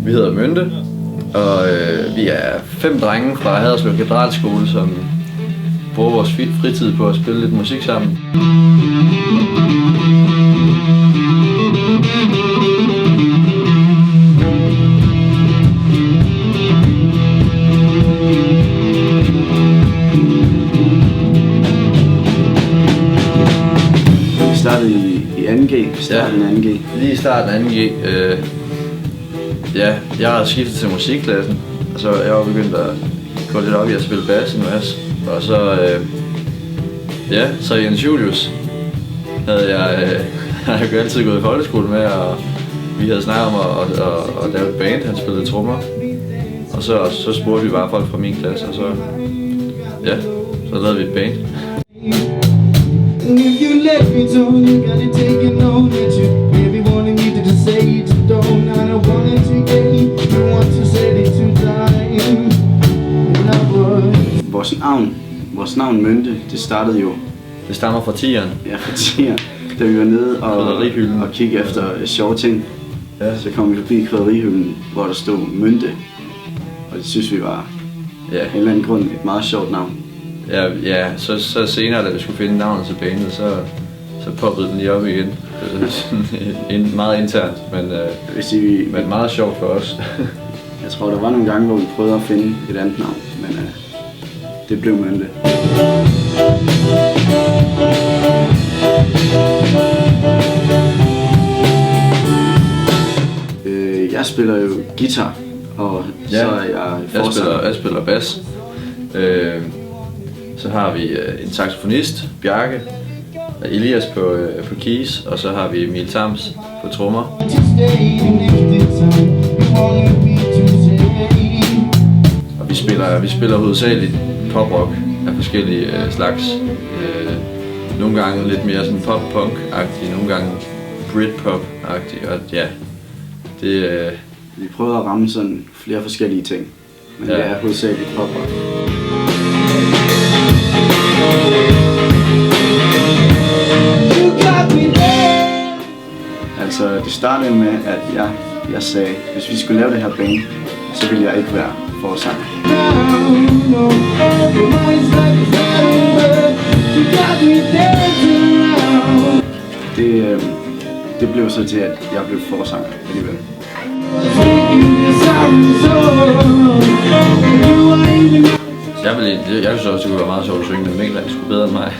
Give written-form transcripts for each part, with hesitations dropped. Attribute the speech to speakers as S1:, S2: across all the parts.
S1: Vi hedder Mynte, og vi er 5 drenge fra Haderslev Katedralskole, som bruger vores fritid på at spille lidt musik sammen.
S2: Vi startede i 2G,
S1: Lige i starten af 2G. Jeg har skiftet til musikklassen, og så jeg var begyndt at gå lidt op i at spille bass en masse. Og så Jens Julius havde jeg jo altid gået i folkeskole med, og vi havde snakket om at lave et band, han spillede trommer. Og så spurgte vi bare folk fra min klasse, og så lavede vi et band.
S3: If you let me down, you gotta take it on that you baby wanted me to say it don't. I don't want it to get you want to say it to die.
S2: Vores navn Mynte, det startede jo.
S1: Det stammer fra 10'eren.
S2: Ja, fra 10'eren. Da vi var nede og kiggede efter sjove ting, så kom vi forbi krydderihylden, hvor der stod Mynte. Og det synes vi var af en eller anden grund et meget sjovt navn.
S1: Så senere, da vi skulle finde navnet til bandet, så poppede den lige op igen. Meget internt, men meget sjovt for os.
S2: Jeg tror, der var nogle gange, hvor vi prøvede at finde et andet navn, men det blev Mynte. Jeg spiller jo guitar, og så er jeg forsanger.
S1: Jeg spiller bass. Så har vi en saxofonist, Bjarke, Elias på keys, og så har vi Emil Tams på trommer. Og vi spiller hovedsageligt poprock af forskellige slags. Nogle gange lidt mere sådan pop-punk-agtigt, nogle gange Britpop-agtigt, og
S2: vi prøver at ramme sådan flere forskellige ting, men det er hovedsageligt poprock. Altså, det startede med, at jeg sagde, hvis vi skulle lave det her band, så ville jeg ikke være forsanger. Det blev så til, at jeg blev forsanger alligevel.
S1: Jeg synes også, det kunne være meget sjovt at synge, men Mikkel er sgu bedre end mig.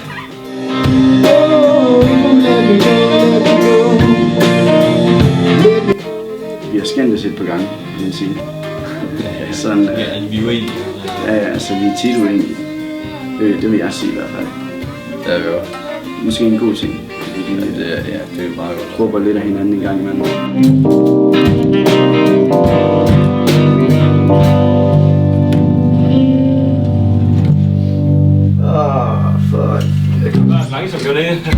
S2: Vi har skændtes et par gange, kan man sige. Sådan,
S4: vi er uenige.
S2: Altså vi er tit uenige. Det vil jeg sige i hvert fald.
S1: Det er vi også.
S2: Måske en god ting.
S1: Det er jo meget godt.
S2: Råber lidt af hinanden en gang imellem.
S4: Fuck. Langsomt gør det.